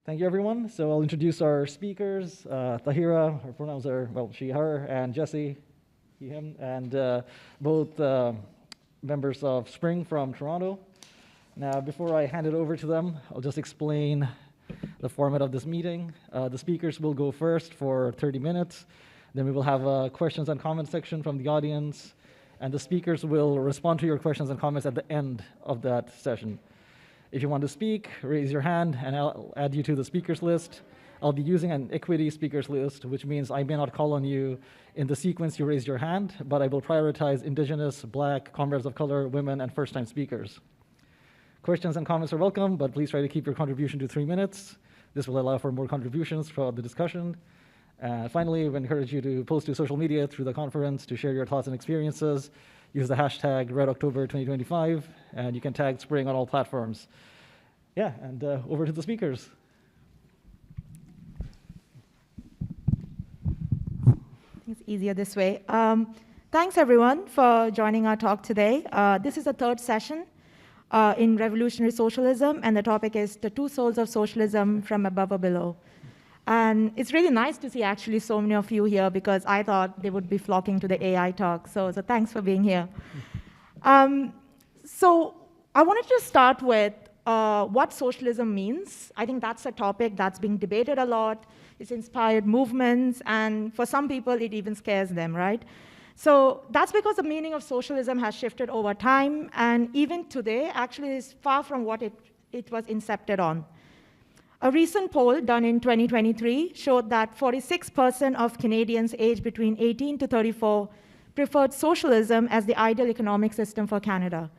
Thank you, everyone. So I'll introduce our speakers. Tahira, her pronouns are, well, she, her, and Jesse, he, him, and both members of Spring from Toronto. Now, before I hand it over to them, I'll just explain the format of this meeting. The speakers will go first for 30 minutes. Then we will have a questions and comments section from the audience, and the speakers will respond to your questions and comments at the end of that session. If you want to speak, raise your hand, and I'll add you to the speakers list. I'll be using an equity speakers list, which means I may not call on you in the sequence you raised your hand, but I will prioritize Indigenous, Black, comrades of color, women, and first-time speakers. Questions and comments are welcome, but please try to keep your contribution to 3 minutes. This will allow for more contributions throughout the discussion. Finally, we encourage you to post to social media through the conference to share your thoughts and experiences. Use the hashtag RedOctober2025, and you can tag Spring on all platforms. Yeah, and over to the speakers. It's easier this way. Thanks, everyone, for joining our talk today. This is the third session in Revolutionary Socialism, and the topic is the two souls of socialism from above or below. And it's really nice to see actually so many of you here, because I thought they would be flocking to the AI talk. So thanks for being here. So I wanted to start with what socialism means. I think that's a topic that's being debated a lot. It's inspired movements, and for some people, it even scares them, right? So that's because the meaning of socialism has shifted over time, and even today, actually, is far from what it was incepted on. A recent poll done in 2023 showed that 46% of Canadians aged between 18 to 34 preferred socialism as the ideal economic system for Canada.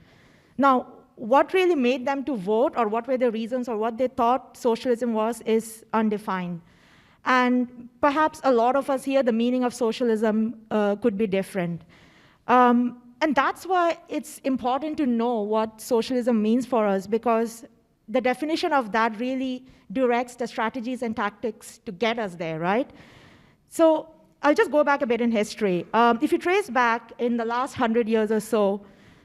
Now, what really made them to vote, or what were the reasons, or what they thought socialism was, is undefined. And perhaps a lot of us here, the meaning of socialism could be different. And that's why it's important to know what socialism means for us, because the definition of that really directs the strategies and tactics to get us there, right? So I'll just go back a bit in history. If you trace back in the last 100 years or so,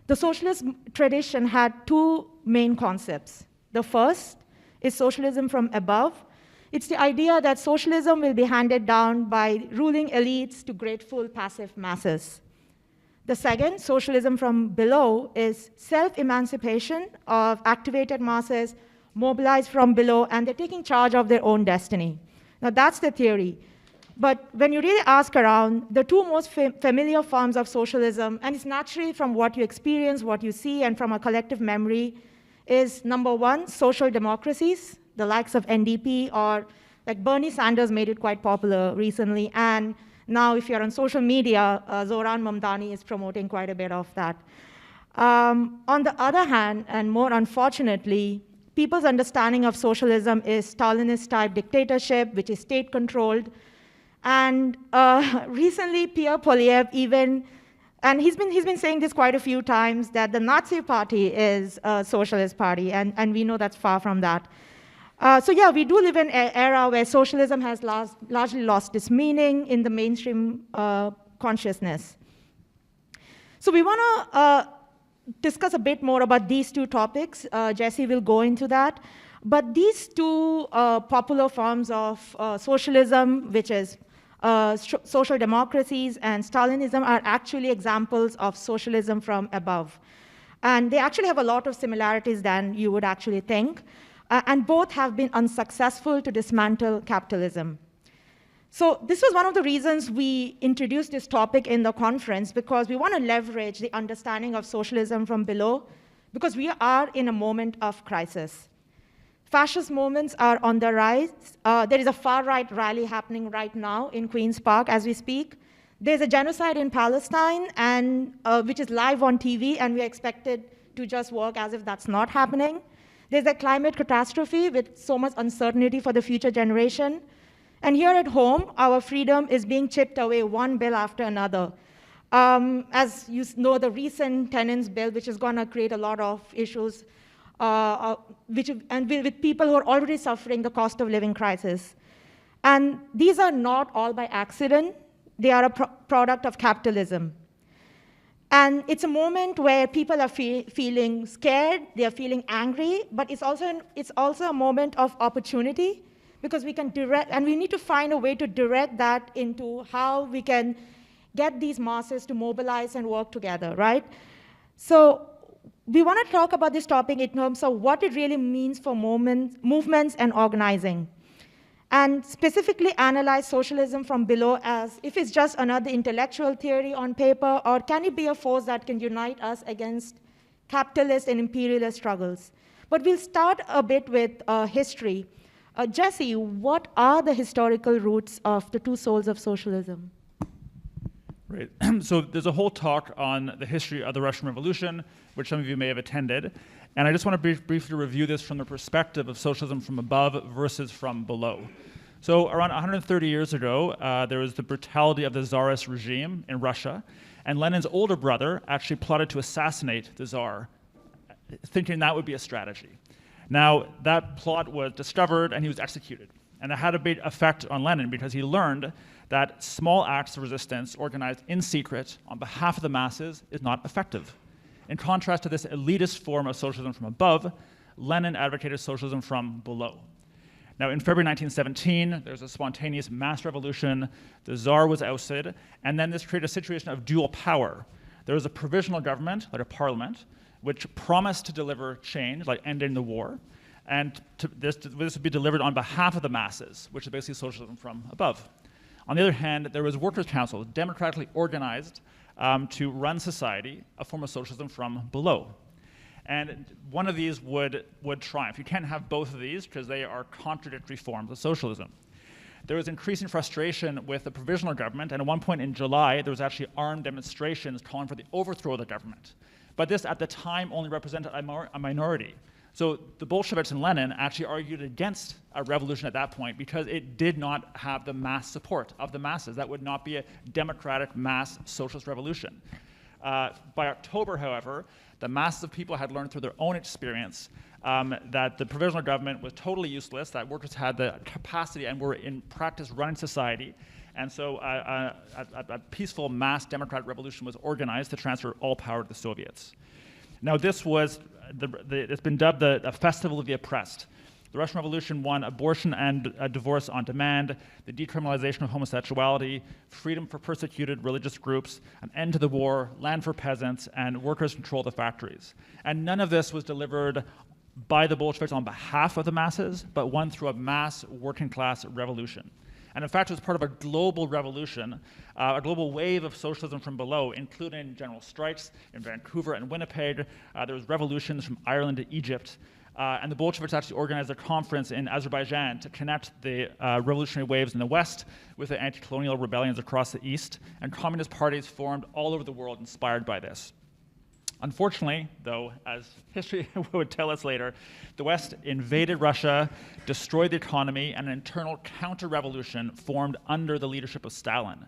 the socialist tradition had two main concepts. The first is socialism from above. It's the idea that socialism will be handed down by ruling elites to grateful, passive masses. The second, socialism from below, is self-emancipation of activated masses, mobilized from below, and they're taking charge of their own destiny. Now, that's the theory. But when you really ask around, the two most familiar forms of socialism, and it's naturally from what you experience, what you see, and from a collective memory, is number one, social democracies, the likes of NDP, or like Bernie Sanders made it quite popular recently, and now, if you're on social media, Zoran Mamdani is promoting quite a bit of that. On the other hand, and more unfortunately, people's understanding of socialism is Stalinist-type dictatorship, which is state-controlled. And recently, Pierre Poilievre even, and he's been saying this quite a few times, that the Nazi party is a socialist party, and we know that's far from that. So yeah, we do live in an era where socialism has largely lost its meaning in the mainstream consciousness. So we want to discuss a bit more about these two topics. Jesse will go into that. But these two popular forms of socialism, which is social democracies and Stalinism, are actually examples of socialism from above. And they actually have a lot of similarities than you would actually think. And both have been unsuccessful to dismantle capitalism. So this was one of the reasons we introduced this topic in the conference, because we want to leverage the understanding of socialism from below, because we are in a moment of crisis. Fascist movements are on the rise. There is a far-right rally happening right now in Queen's Park as we speak. There's a genocide in Palestine, and which is live on TV, and we are expected to just work as if that's not happening. There's a climate catastrophe with so much uncertainty for the future generation. And here at home, our freedom is being chipped away one bill after another. As you know, the recent tenants bill, which is going to create a lot of issues, with people who are already suffering the cost of living crisis. And these are not all by accident. They are a product of capitalism. And it's a moment where people are feeling scared, they are feeling angry, but it's also a moment of opportunity, because we can direct, and we need to find a way to direct that into how we can get these masses to mobilize and work together, right? So we want to talk about this topic in terms of what it really means for movements and organizing, and specifically analyze socialism from below as if it's just another intellectual theory on paper, or can it be a force that can unite us against capitalist and imperialist struggles. But we'll start a bit with history. Jesse, what are the historical roots of the two souls of socialism? Right. So there's a whole talk on the history of the Russian Revolution, which some of you may have attended. And I just want to briefly review this from the perspective of socialism from above versus from below. So around 130 years ago, there was the brutality of the Tsarist regime in Russia. And Lenin's older brother actually plotted to assassinate the Tsar, thinking that would be a strategy. Now, that plot was discovered and he was executed. And it had a big effect on Lenin because he learned that small acts of resistance organized in secret on behalf of the masses is not effective. In contrast to this elitist form of socialism from above, Lenin advocated socialism from below. Now, in February 1917, there was a spontaneous mass revolution, the Tsar was ousted, and then this created a situation of dual power. There was a provisional government, like a parliament, which promised to deliver change, like ending the war, and this would be delivered on behalf of the masses, which is basically socialism from above. On the other hand, there was workers' council, democratically organized to run society, a form of socialism from below. And one of these would triumph. You can't have both of these because they are contradictory forms of socialism. There was increasing frustration with the provisional government, and at one point in July, there was actually armed demonstrations calling for the overthrow of the government. But this, at the time, only represented a minority. So the Bolsheviks and Lenin actually argued against a revolution at that point because it did not have the mass support of the masses. That would not be a democratic mass socialist revolution. By October, however, the masses of people had learned through their own experience that the provisional government was totally useless, that workers had the capacity and were in practice running society. And so a peaceful mass democratic revolution was organized to transfer all power to the Soviets. Now this was, it's been dubbed the festival of the oppressed. The Russian Revolution won abortion and divorce on demand, the decriminalization of homosexuality, freedom for persecuted religious groups, an end to the war, land for peasants, and workers control the factories. And none of this was delivered by the Bolsheviks on behalf of the masses, but won through a mass working class revolution. And in fact, it was part of a global revolution, a global wave of socialism from below, including general strikes in Vancouver and Winnipeg. There was revolutions from Ireland to Egypt. And the Bolsheviks actually organized a conference in Azerbaijan to connect the revolutionary waves in the West with the anti-colonial rebellions across the East. And communist parties formed all over the world inspired by this. Unfortunately, though, as history would tell us later, the West invaded Russia, destroyed the economy, and an internal counter-revolution formed under the leadership of Stalin.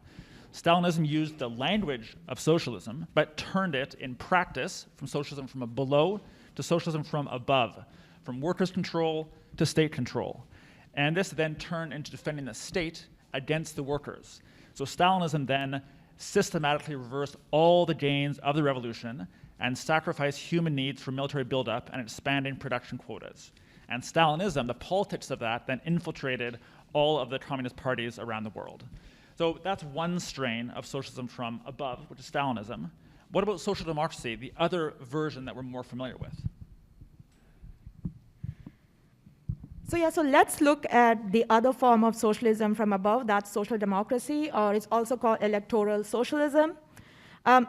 Stalinism used the language of socialism, but turned it in practice from socialism from below to socialism from above, from workers' control to state control. And this then turned into defending the state against the workers. So Stalinism then systematically reversed all the gains of the revolution and sacrificed human needs for military buildup and expanding production quotas. And Stalinism, the politics of that, then infiltrated all of the communist parties around the world. So that's one strain of socialism from above, which is Stalinism. What about social democracy, the other version that we're more familiar with? So let's look at the other form of socialism from above, that's social democracy, or it's also called electoral socialism.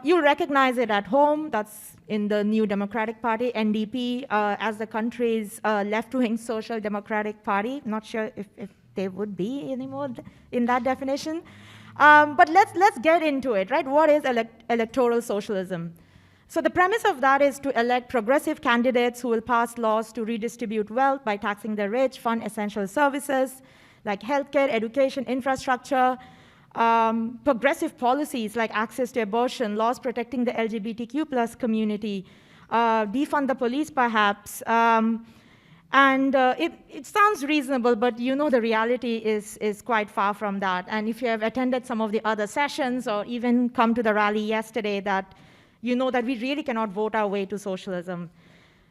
You'll recognize it at home. That's in the New Democratic Party, NDP, as the country's left-wing social democratic party. Not sure if they would be anymore in that definition. But let's get into it, right? What is electoral socialism? So the premise of that is to elect progressive candidates who will pass laws to redistribute wealth by taxing the rich, fund essential services like healthcare, education, infrastructure, progressive policies like access to abortion, laws protecting the LGBTQ plus community, defund the police perhaps. It sounds reasonable, but you know the reality is quite far from that. And if you have attended some of the other sessions or even come to the rally yesterday, that you know that we really cannot vote our way to socialism.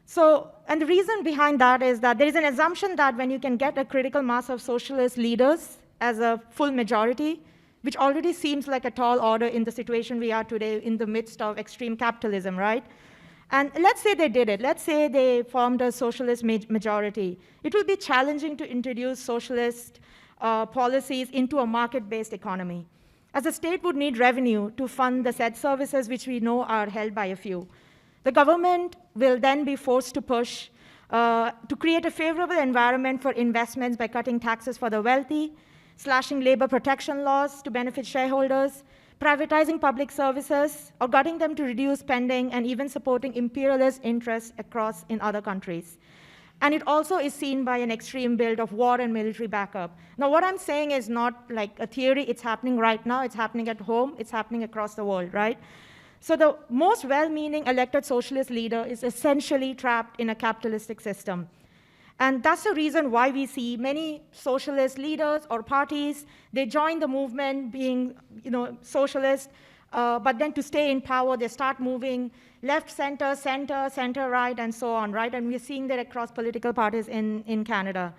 So, and the reason behind that is that there is an assumption that when you can get a critical mass of socialist leaders as a full majority, which already seems like a tall order in the situation we are today in the midst of extreme capitalism, right? And let's say they did it. Let's say they formed a socialist majority. It will be challenging to introduce socialist policies into a market-based economy, as the state would need revenue to fund the said services which we know are held by a few. The government will then be forced to push to create a favorable environment for investments by cutting taxes for the wealthy, slashing labor protection laws to benefit shareholders, privatizing public services, or getting them to reduce spending and even supporting imperialist interests across in other countries. And it also is seen by an extreme build of war and military backup. Now, what I'm saying is not like a theory. It's happening right now. It's happening at home. It's happening across the world, right? So the most well-meaning elected socialist leader is essentially trapped in a capitalistic system. And that's the reason why we see many socialist leaders or parties, they join the movement being socialist, but then to stay in power, they start moving left, center, center, center, right, and so on, right? And we're seeing that across political parties in Canada.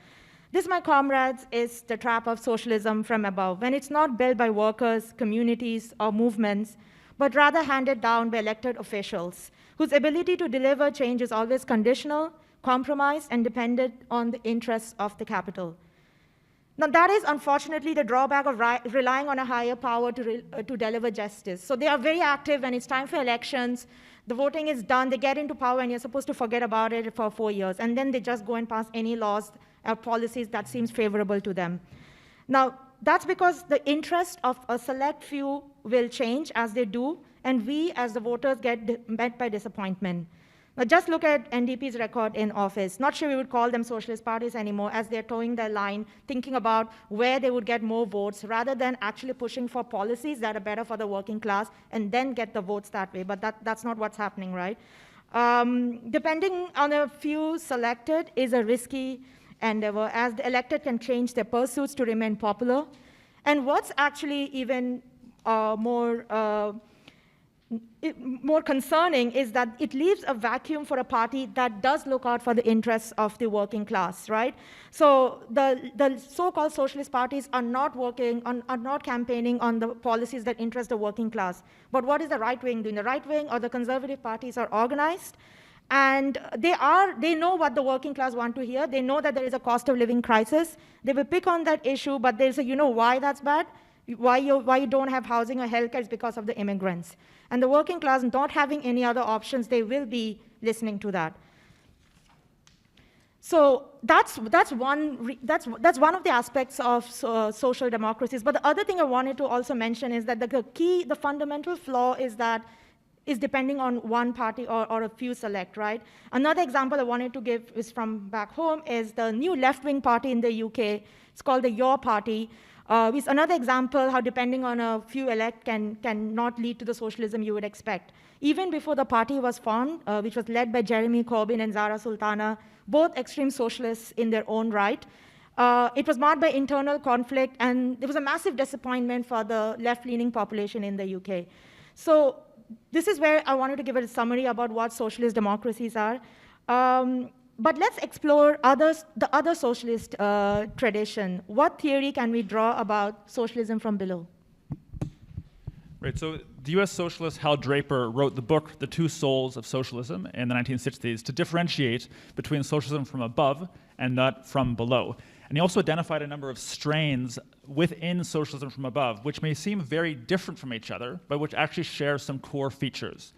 This, my comrades, is the trap of socialism from above, when it's not built by workers, communities, or movements, but rather handed down by elected officials, whose ability to deliver change is always conditional, compromised, and dependent on the interests of the capital. Now, that is unfortunately the drawback of relying on a higher power to deliver justice. So they are very active when it's time for elections. The voting is done, they get into power, and you're supposed to forget about it for 4 years. And then they just go and pass any laws or policies that seems favorable to them. Now, that's because the interest of a select few will change as they do, and we as the voters get met by disappointment. Now, just look at NDP's record in office. Not sure we would call them socialist parties anymore, as they're towing their line, thinking about where they would get more votes, rather than actually pushing for policies that are better for the working class, and then get the votes that way. But that's not what's happening, right? Depending on a few selected is a risky endeavor, as the elected can change their pursuits to remain popular. And what's actually even more concerning is that it leaves a vacuum for a party that does look out for the interests of the working class, right? So the so-called socialist parties are not campaigning on the policies that interest the working class. But what is the right wing doing? The right wing or the conservative parties are organized, and they know what the working class want to hear. They know that there is a cost of living crisis. They will pick on that issue, but they'll say, you know why that's bad? Why you don't have housing or healthcare is because of the immigrants. And the working class not having any other options, they will be listening to that. So that's one of the aspects of social democracies. But the other thing I wanted to also mention is that the fundamental flaw is depending on one party or a few select, right? Another example I wanted to give is from back home is the new left-wing party in the UK. It's called the Your Party. It's another example how depending on a few elect can not lead to the socialism you would expect. Even before the party was formed, which was led by Jeremy Corbyn and Zara Sultana, both extreme socialists in their own right, it was marked by internal conflict, and there was a massive disappointment for the left-leaning population in the UK. So this is where I wanted to give a summary about what socialist democracies are. But let's explore the other socialist tradition. What theory can we draw about socialism from below? Right, so the US socialist Hal Draper wrote the book, The Two Souls of Socialism, in the 1960s to differentiate between socialism from above and that from below. And he also identified a number of strains within socialism from above, which may seem very different from each other, but which actually share some core features.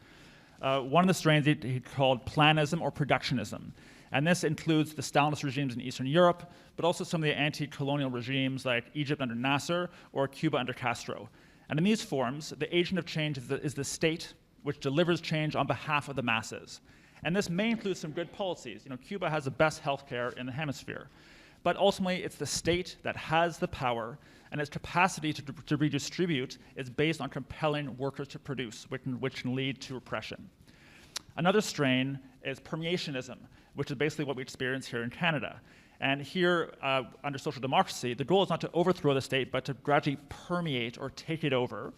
One of the strains he called planism or productionism. And this includes the Stalinist regimes in Eastern Europe, but also some of the anti-colonial regimes like Egypt under Nasser or Cuba under Castro. And in these forms, the agent of change is the state, which delivers change on behalf of the masses. And this may include some good policies. Cuba has the best healthcare in the hemisphere. But ultimately, it's the state that has the power, and its capacity to redistribute is based on compelling workers to produce, which can lead to repression. Another strain is permeationism, which is basically what we experience here in Canada. And here, under social democracy, the goal is not to overthrow the state, but to gradually permeate or take it over,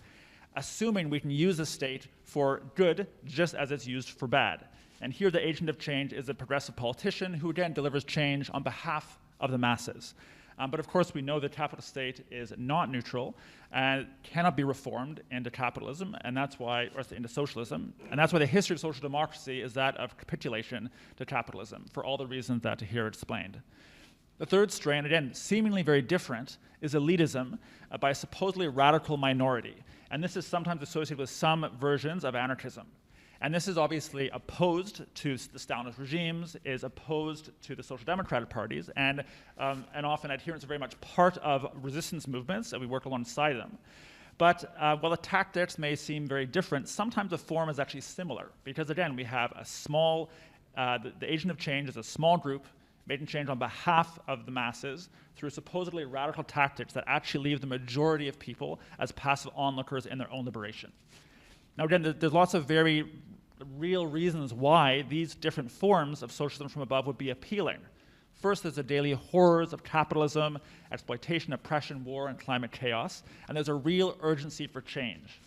assuming we can use the state for good just as it's used for bad. And here the agent of change is a progressive politician who again delivers change on behalf of the masses. But of course, we know the capitalist state is not neutral and cannot be reformed into capitalism, and that's why, or into socialism, and that's why the history of social democracy is that of capitulation to capitalism, for all the reasons that Tahira explained. The third strain, again, seemingly very different, is elitism by a supposedly radical minority, and this is sometimes associated with some versions of anarchism. And this is obviously opposed to the Stalinist regimes, is opposed to the social democratic parties, and often adherents are very much part of resistance movements, and we work alongside them. But while the tactics may seem very different, sometimes the form is actually similar, because again, we have a small, the agent of change is a small group making change on behalf of the masses through supposedly radical tactics that actually leave the majority of people as passive onlookers in their own liberation. Now again, there's lots of very real reasons why these different forms of socialism from above would be appealing. First, there's the daily horrors of capitalism, exploitation, oppression, war, and climate chaos, and there's a real urgency for change.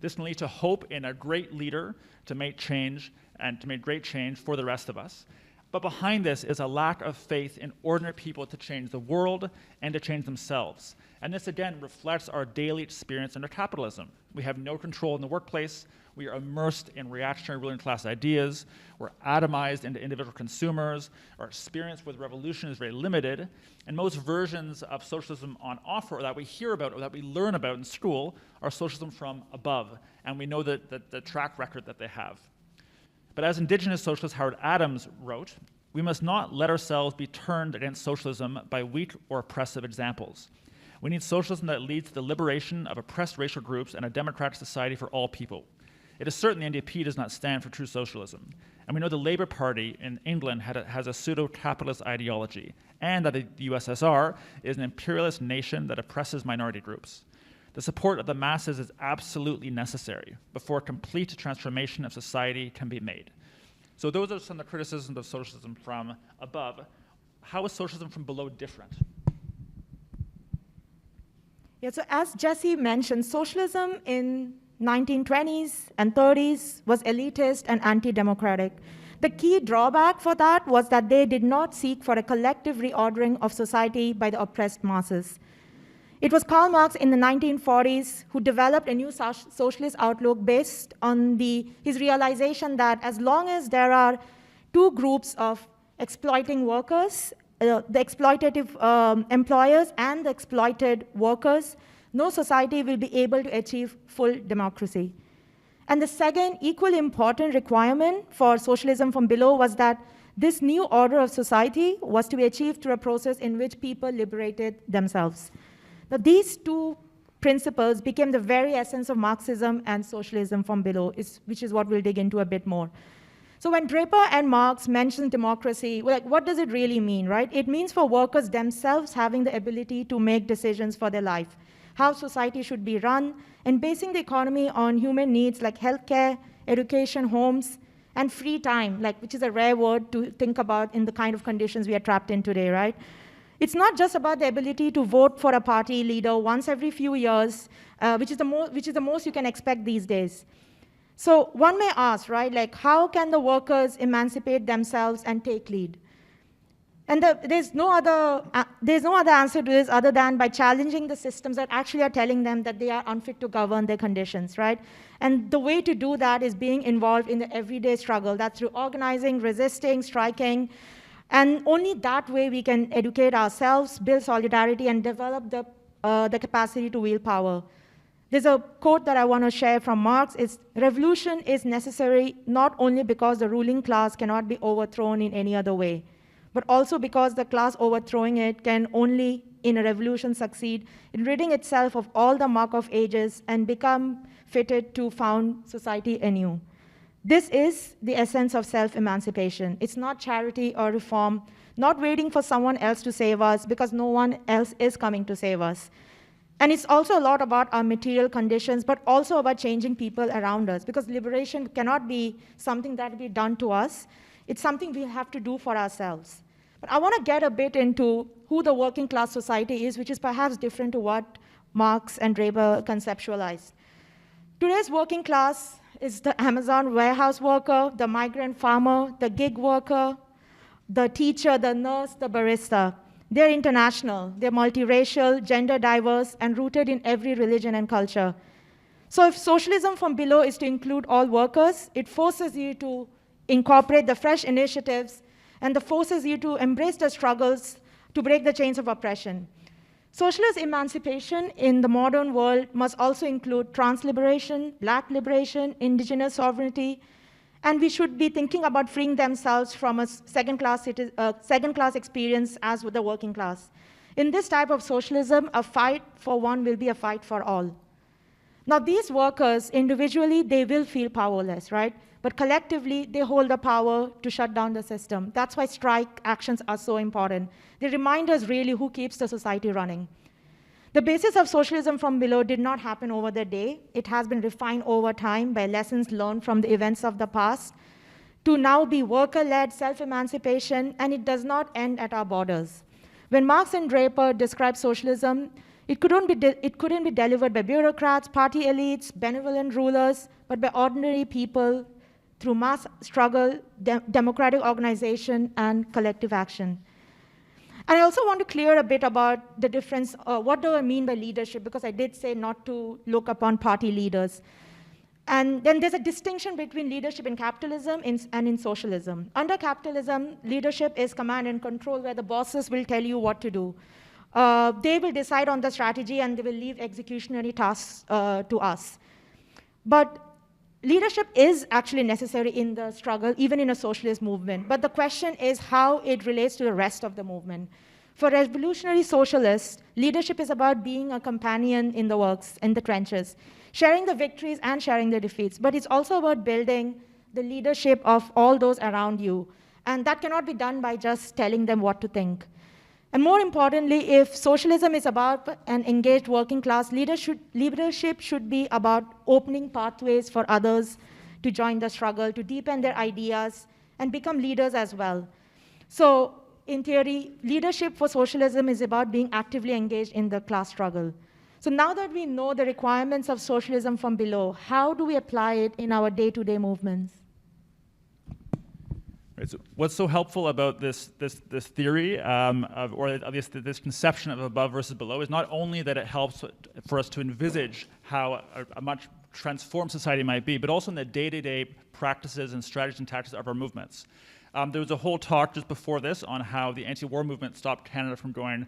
This can lead to hope in a great leader to make change, and to make great change for the rest of us. But behind this is a lack of faith in ordinary people to change the world and to change themselves. And this again reflects our daily experience under capitalism. We have no control in the workplace. We are immersed in reactionary ruling class ideas. We're atomized into individual consumers. Our experience with revolution is very limited. And most versions of socialism on offer, or that we hear about, or that we learn about in school, are socialism from above. And we know that the track record that they have. But as indigenous socialist Howard Adams wrote, we must not let ourselves be turned against socialism by weak or oppressive examples. We need socialism that leads to the liberation of oppressed racial groups and a democratic society for all people. It is certain the NDP does not stand for true socialism. And we know the Labour Party in England has a pseudo-capitalist ideology, and that the USSR is an imperialist nation that oppresses minority groups. The support of the masses is absolutely necessary before complete transformation of society can be made. So those are some of the criticisms of socialism from above. How is socialism from below different? Yeah, so as Jesse mentioned, socialism in 1920s and 30s was elitist and anti-democratic. The key drawback for that was that they did not seek for a collective reordering of society by the oppressed masses. It was Karl Marx in the 1940s who developed a new socialist outlook based on his realization that as long as there are two groups of exploiting workers, the exploitative employers and the exploited workers, no society will be able to achieve full democracy. And the second equally important requirement for socialism from below was that this new order of society was to be achieved through a process in which people liberated themselves. Now, these two principles became the very essence of Marxism and socialism from below, which is what we'll dig into a bit more. So when Draper and Marx mention democracy, what does it really mean, right? It means for workers themselves having the ability to make decisions for their life, how society should be run, and basing the economy on human needs like healthcare, education, homes, and free time, which is a rare word to think about in the kind of conditions we are trapped in today, right? It's not just about the ability to vote for a party leader once every few years, which is the most you can expect these days. So one may ask, right, how can the workers emancipate themselves and take lead? And there's no other answer to this other than by challenging the systems that actually are telling them that they are unfit to govern their conditions, right? And the way to do that is being involved in the everyday struggle. That's through organizing, resisting, striking. And only that way we can educate ourselves, build solidarity, and develop the capacity to wield power. There's a quote that I want to share from Marx. It's, revolution is necessary not only because the ruling class cannot be overthrown in any other way, but also because the class overthrowing it can only, in a revolution, succeed in ridding itself of all the mark of ages and become fitted to found society anew. This is the essence of self-emancipation. It's not charity or reform, not waiting for someone else to save us because no one else is coming to save us. And it's also a lot about our material conditions, but also about changing people around us, because liberation cannot be something that will be done to us. It's something we have to do for ourselves. But I want to get a bit into who the working class society is, which is perhaps different to what Marx and Draper conceptualized. Today's working class is the Amazon warehouse worker, the migrant farmer, the gig worker, the teacher, the nurse, the barista. They're international, they're multiracial, gender diverse, and rooted in every religion and culture. So if socialism from below is to include all workers, it forces you to incorporate the fresh initiatives and it forces you to embrace the struggles to break the chains of oppression. Socialist emancipation in the modern world must also include trans liberation, black liberation, indigenous sovereignty, and we should be thinking about freeing themselves from a second-class experience as with the working class. In this type of socialism, a fight for one will be a fight for all. Now, these workers, individually, they will feel powerless, right? But collectively, they hold the power to shut down the system. That's why strike actions are so important. They remind us really who keeps the society running. The basis of socialism from below did not happen over the day. It has been refined over time by lessons learned from the events of the past to now be worker-led self-emancipation, and it does not end at our borders. When Marx and Draper described socialism, it couldn't be delivered by bureaucrats, party elites, benevolent rulers, but by ordinary people through mass struggle, democratic organization, and collective action. And I also want to clear a bit about the difference, what do I mean by leadership, because I did say not to look upon party leaders. And then there's a distinction between leadership in capitalism and in socialism. Under capitalism, leadership is command and control, where the bosses will tell you what to do. They will decide on the strategy and they will leave executionary tasks to us. But leadership is actually necessary in the struggle, even in a socialist movement. But the question is how it relates to the rest of the movement. For revolutionary socialists, leadership is about being a companion in the works, in the trenches, sharing the victories and sharing the defeats. But it's also about building the leadership of all those around you. And that cannot be done by just telling them what to think. And more importantly, if socialism is about an engaged working class, leadership should be about opening pathways for others to join the struggle, to deepen their ideas, and become leaders as well. So in theory, leadership for socialism is about being actively engaged in the class struggle. So now that we know the requirements of socialism from below, how do we apply it in our day-to-day movements? Right, so what's so helpful about this theory, or at least this conception of above versus below, is not only that it helps for us to envisage how a much transformed society might be, but also in the day-to-day practices and strategies and tactics of our movements. There was a whole talk just before this on how the anti-war movement stopped Canada from going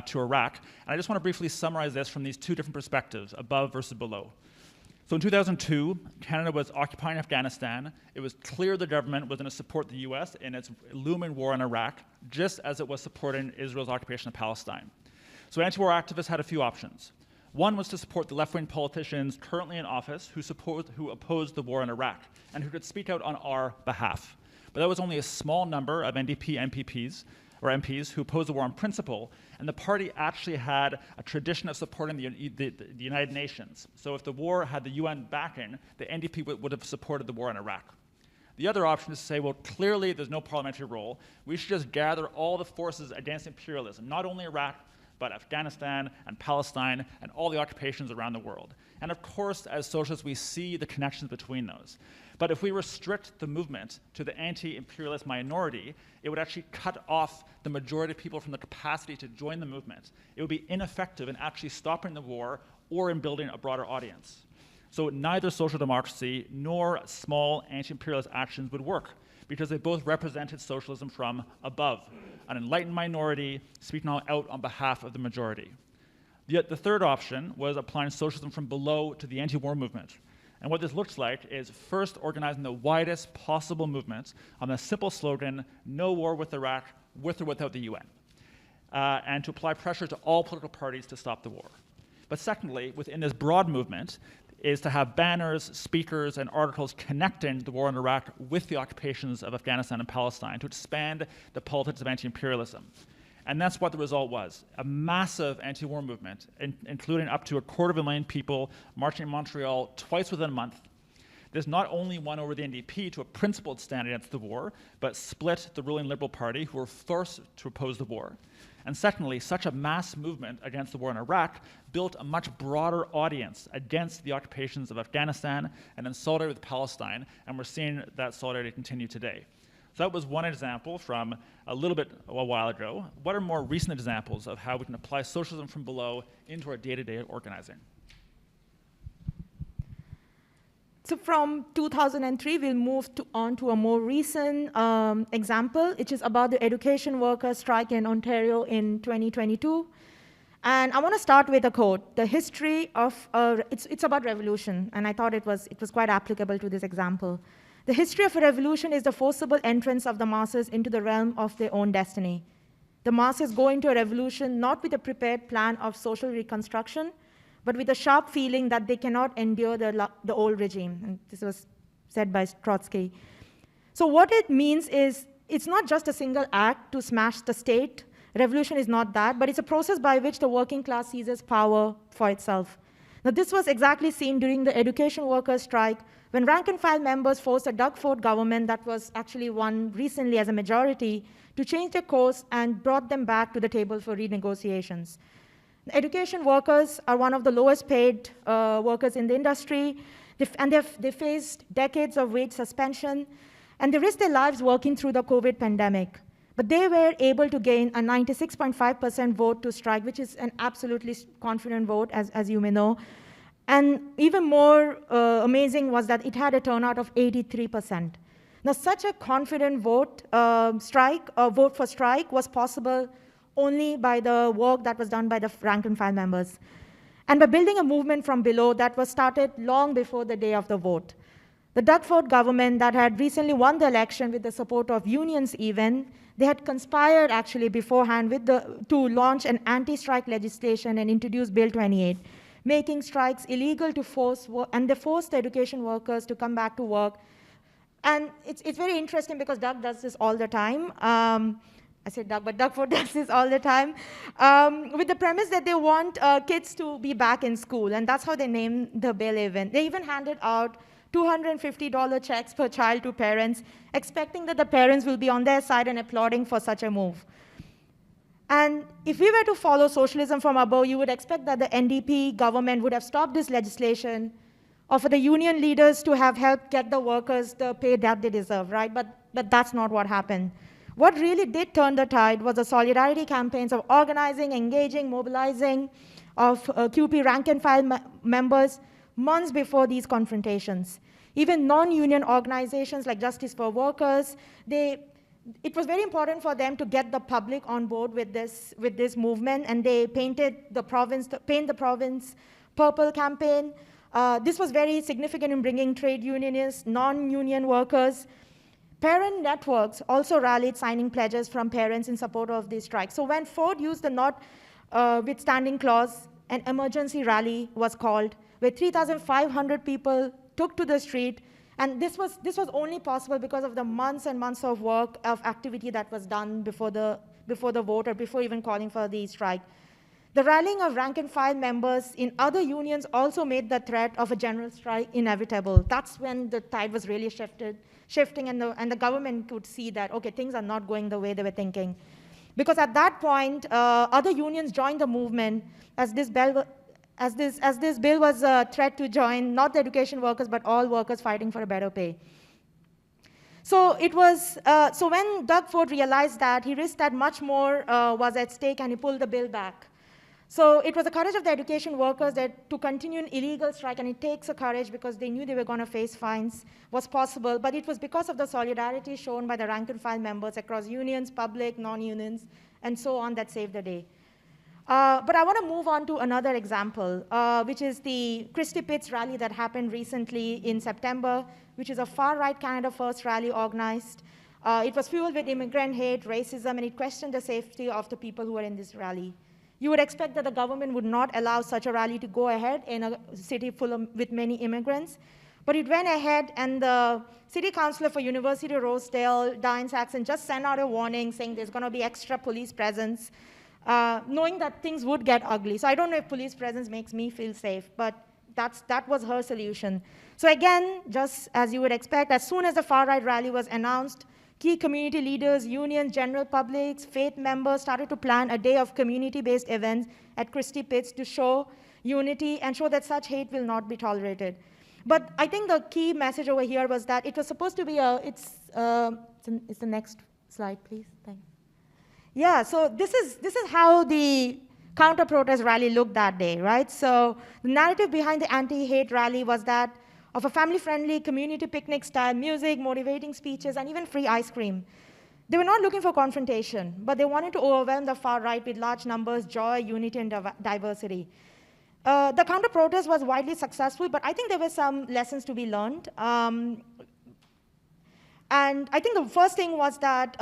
to Iraq. And I just want to briefly summarize this from these two different perspectives, above versus below. So in 2002, Canada was occupying Afghanistan. It was clear the government was going to support the US in its looming war in Iraq, just as it was supporting Israel's occupation of Palestine. So anti-war activists had a few options. One was to support the left-wing politicians currently in office who opposed the war in Iraq and who could speak out on our behalf. But that was only a small number of NDP MPs who opposed the war on principle, and the party actually had a tradition of supporting the United Nations. So if the war had the UN backing, the NDP would have supported the war in Iraq. The other option is to say, well, clearly there's no parliamentary role. We should just gather all the forces against imperialism, not only Iraq, but Afghanistan and Palestine and all the occupations around the world. And of course, as socialists, we see the connections between those. But if we restrict the movement to the anti-imperialist minority, it would actually cut off the majority of people from the capacity to join the movement. It would be ineffective in actually stopping the war or in building a broader audience. So neither social democracy nor small anti-imperialist actions would work, because they both represented socialism from above, an enlightened minority speaking out on behalf of the majority. Yet the third option was applying socialism from below to the anti-war movement. And what this looks like is first organizing the widest possible movement on the simple slogan, no war with Iraq, with or without the UN, and to apply pressure to all political parties to stop the war. But secondly, within this broad movement, is to have banners, speakers, and articles connecting the war in Iraq with the occupations of Afghanistan and Palestine to expand the politics of anti-imperialism. And that's what the result was, a massive anti-war movement, including up to 250,000 people marching in Montreal twice within a month. This not only won over the NDP to a principled stand against the war, but split the ruling Liberal Party, who were forced to oppose the war. And secondly, such a mass movement against the war in Iraq built a much broader audience against the occupations of Afghanistan and in solidarity with Palestine, and we're seeing that solidarity continue today. So that was one example from a while ago. What are more recent examples of how we can apply socialism from below into our day-to-day organizing? So from 2003, we'll move on to a more recent example, which is about the education workers' strike in Ontario in 2022. And I want to start with a quote. The history of, it's about revolution, and I thought it was quite applicable to this example. The history of a revolution is the forcible entrance of the masses into the realm of their own destiny. The masses go into a revolution not with a prepared plan of social reconstruction, but with a sharp feeling that they cannot endure the old regime. And this was said by Trotsky. So what it means is, it's not just a single act to smash the state. Revolution is not that, but it's a process by which the working class seizes power for itself. Now, this was exactly seen during the education workers' strike, when rank-and-file members forced a Doug Ford government that was actually won recently as a majority to change their course and brought them back to the table for renegotiations. Education workers are one of the lowest paid workers in the industry, they faced decades of wage suspension, and they risked their lives working through the COVID pandemic. But they were able to gain a 96.5% vote to strike, which is an absolutely confident vote, as you may know. And even more amazing was that it had a turnout of 83%. Now, such a confident vote for strike was possible only by the work that was done by the rank-and-file members, and by building a movement from below that was started long before the day of the vote. The Doug Ford government that had recently won the election with the support of unions even, they had conspired actually beforehand to launch an anti-strike legislation and introduce Bill 28, making strikes illegal to force, and they forced the education workers to come back to work. And it's very interesting because Doug does this all the time. I said Doug, but Doug Ford does this all the time, with the premise that they want kids to be back in school, and that's how they named the bill even. They even handed out $250 checks per child to parents, expecting that the parents will be on their side and applauding for such a move. And if we were to follow socialism from above, you would expect that the NDP government would have stopped this legislation, or for the union leaders to have helped get the workers the pay that they deserve, right? But that's not what happened. What really did turn the tide was the solidarity campaigns of organizing, engaging, mobilizing of QP rank-and-file members months before these confrontations. Even non-union organizations like Justice for Workers, it was very important for them to get the public on board with this movement, and they painted the province, Paint the Province Purple campaign. This was very significant in bringing trade unionists, non-union workers. Parent networks also rallied signing pledges from parents in support of this strike. So when Ford used the notwithstanding clause, an emergency rally was called, where 3,500 people took to the street. And this was only possible because of the months and months of work, of activity that was done before the vote, or before even calling for the strike. The rallying of rank-and-file members in other unions also made the threat of a general strike inevitable. That's when the tide was really shifting, and the government could see that, okay, things are not going the way they were thinking. Because at that point, other unions joined the movement, as this bill was a threat to join not the education workers, but all workers fighting for a better pay. So it was, so when Doug Ford realized that, he risked that much more was at stake, and he pulled the bill back. So it was the courage of the education workers that to continue an illegal strike, and it takes a courage because they knew they were going to face fines, was possible. But it was because of the solidarity shown by the rank-and-file members across unions, public, non-unions, and so on that saved the day. But I want to move on to another example, which is the Christy Pitts rally that happened recently in September, which is a far-right Canada First rally organized. It was fueled with immigrant hate, racism, and it questioned the safety of the people who were in this rally. You would expect that the government would not allow such a rally to go ahead in a city with many immigrants, but it went ahead, and the city councillor for University of Rosedale, Diane Saxon, just sent out a warning saying there's going to be extra police presence, knowing that things would get ugly. So I don't know if police presence makes me feel safe, but that was her solution. So again, just as you would expect, as soon as the far-right rally was announced, Key community leaders, unions, general publics, faith members started to plan a day of community-based events at Christie Pitts to show unity and show that such hate will not be tolerated. But I think the key message over here was that it was supposed to be it's the next slide, please, thanks. Yeah, so this is how the counter-protest rally looked that day, right? So the narrative behind the anti-hate rally was that of a family-friendly community picnic style music, motivating speeches, and even free ice cream. They were not looking for confrontation, but they wanted to overwhelm the far right with large numbers, joy, unity, and diversity. The counter-protest was widely successful, but I think there were some lessons to be learned. And I think the first thing was that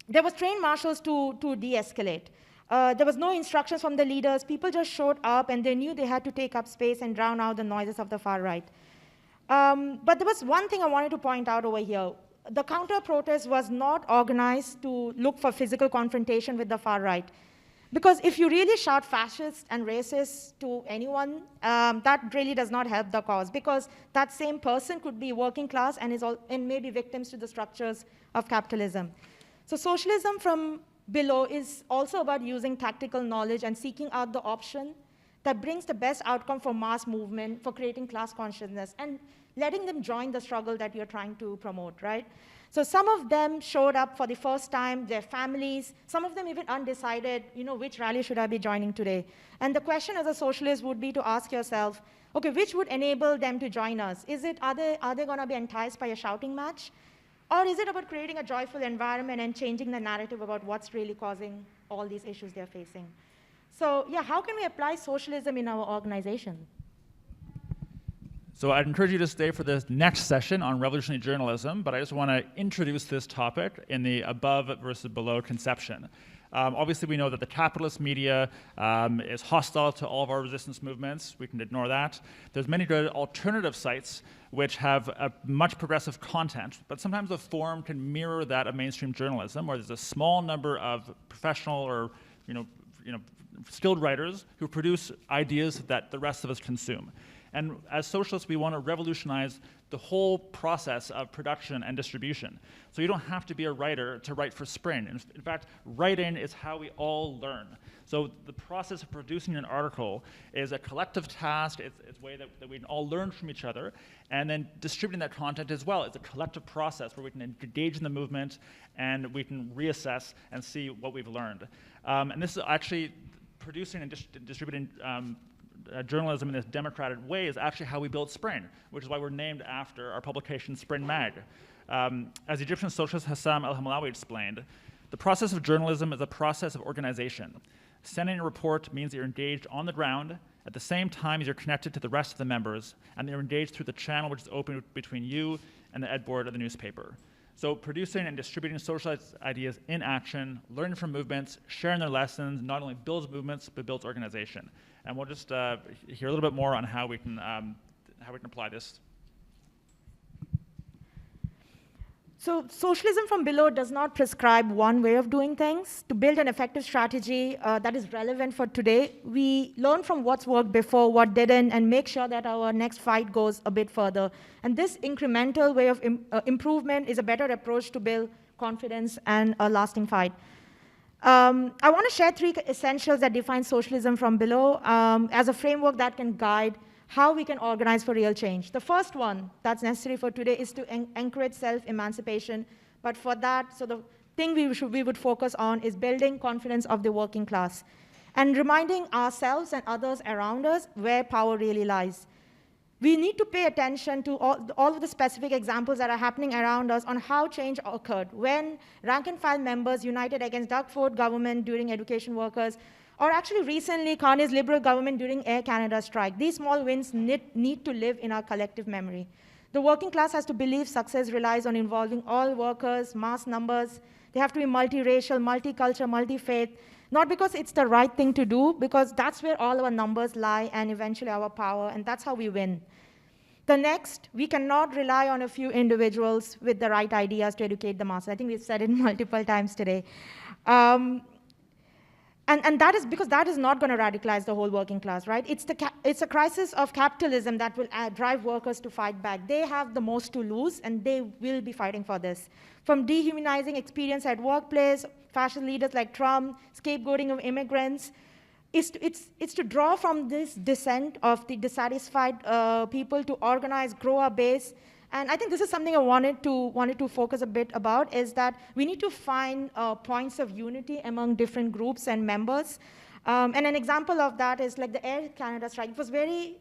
there was trained marshals to de-escalate. There was no instructions from the leaders. People just showed up, and they knew they had to take up space and drown out the noises of the far right. But there was one thing I wanted to point out over here. The counter-protest was not organized to look for physical confrontation with the far right. Because if you really shout fascist and racist to anyone, that really does not help the cause, because that same person could be working class and may be victims to the structures of capitalism. So socialism from below is also about using tactical knowledge and seeking out the option that brings the best outcome for mass movement, for creating class consciousness, and letting them join the struggle that you're trying to promote, right? So some of them showed up for the first time, their families, some of them even undecided, which rally should I be joining today? And the question as a socialist would be to ask yourself, okay, which would enable them to join us? Are they gonna be enticed by a shouting match? Or is it about creating a joyful environment and changing the narrative about what's really causing all these issues they're facing? So yeah, how can we apply socialism in our organization? So I'd encourage you to stay for this next session on revolutionary journalism, but I just want to introduce this topic in the above versus below conception. Obviously, we know that the capitalist media is hostile to all of our resistance movements. We can ignore that. There's many good alternative sites which have a much progressive content, but sometimes the form can mirror that of mainstream journalism, where there's a small number of professional or skilled writers who produce ideas that the rest of us consume. And as socialists, we want to revolutionize the whole process of production and distribution. So you don't have to be a writer to write for Spring. In fact, writing is how we all learn. So the process of producing an article is a collective task. It's a way that we can all learn from each other. And then distributing that content as well is a collective process where we can engage in the movement and we can reassess and see what we've learned. And this is actually producing and distributing journalism in this democratic way is actually how we built Spring, which is why we're named after our publication Spring Mag. As Egyptian socialist Hassam al-Hamlawi explained, the process of journalism is a process of organization. Sending a report means that you're engaged on the ground at the same time as you're connected to the rest of the members, and you're engaged through the channel which is open between you and the ed board of the newspaper. So producing and distributing socialist ideas in action, learning from movements, sharing their lessons, not only builds movements, but builds organization. And we'll just hear a little bit more on how we can apply this. So socialism from below does not prescribe one way of doing things. To build an effective strategy that is relevant for today, we learn from what's worked before, what didn't, and make sure that our next fight goes a bit further. And this incremental way of improvement is a better approach to build confidence and a lasting fight. I want to share 3 essentials that define socialism from below as a framework that can guide how we can organize for real change. The first one that's necessary for today is to encourage self-emancipation. But for that, so the thing we would focus on is building confidence of the working class and reminding ourselves and others around us where power really lies. We need to pay attention to all of the specific examples that are happening around us on how change occurred when rank-and-file members united against Doug Ford government during education workers, or actually recently Carney's Liberal government during Air Canada strike. These small wins need to live in our collective memory. The working class has to believe success relies on involving all workers, mass numbers. They have to be multiracial, multicultural, multi-faith, not because it's the right thing to do, because that's where all our numbers lie and eventually our power, and that's how we win. The next, we cannot rely on a few individuals with the right ideas to educate the masses. I think we've said it multiple times today. And that is because that is not going to radicalize the whole working class, right? It's a crisis of capitalism that will drive workers to fight back. They have the most to lose, and they will be fighting for this. From dehumanizing experience at workplace, fascist leaders like Trump, scapegoating of immigrants, it's to draw from this dissent of the dissatisfied people to organize, grow our base. And I think this is something I wanted to focus a bit about, is that we need to find points of unity among different groups and members. And an example of that is like the Air Canada strike. It was very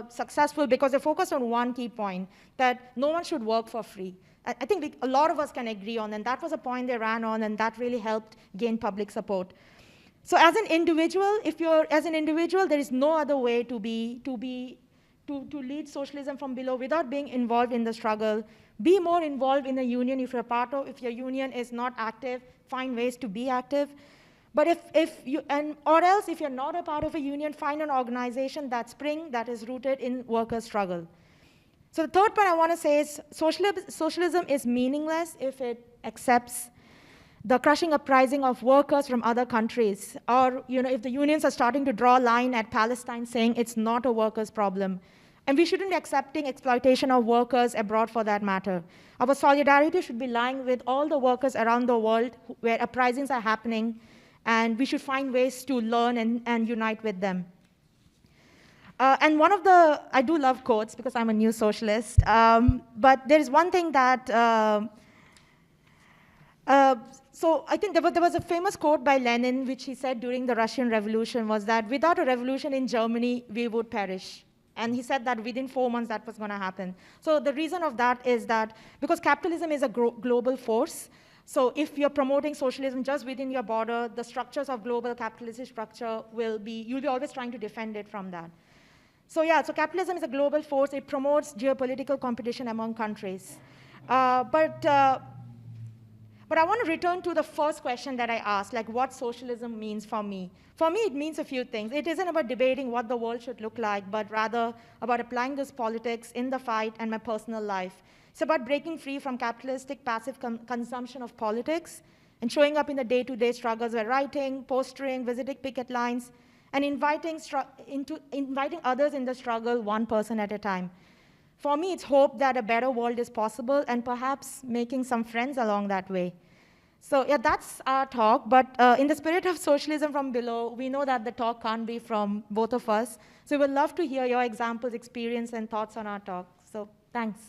successful because they focused on one key point, that no one should work for free. I think a lot of us can agree on, and that was a point they ran on, and that really helped gain public support. So as an individual, there is no other way to lead socialism from below without being involved in the struggle. Be more involved in the union if your union is not active, find ways to be active. But if you're not a part of a union, find an organization that is rooted in workers' struggle. So the third point I want to say is socialism is meaningless if it accepts the crushing uprising of workers from other countries, or if the unions are starting to draw a line at Palestine saying it's not a workers' problem. And we shouldn't be accepting exploitation of workers abroad for that matter. Our solidarity should be lying with all the workers around the world where uprisings are happening, and we should find ways to learn and unite with them. And I do love quotes because I'm a new socialist, but there is one thing that, so I think there was a famous quote by Lenin, which he said during the Russian Revolution, was that without a revolution in Germany, we would perish. And he said that within 4 months that was going to happen. So the reason of that is that because capitalism is a global force, so if you're promoting socialism just within your border, the structures of global capitalistic structure you'll be always trying to defend it from that. So yeah, so capitalism is a global force. It promotes geopolitical competition among countries. But I want to return to the first question that I asked, like what socialism means for me. For me, it means a few things. It isn't about debating what the world should look like, but rather about applying this politics in the fight and my personal life. It's about breaking free from capitalistic passive consumption of politics and showing up in the day-to-day struggles by writing, postering, visiting picket lines, and inviting others in the struggle one person at a time. For me, it's hope that a better world is possible and perhaps making some friends along that way. So yeah, that's our talk, but in the spirit of socialism from below, we know that the talk can't be from both of us. So we'd love to hear your examples, experience, and thoughts on our talk. So thanks.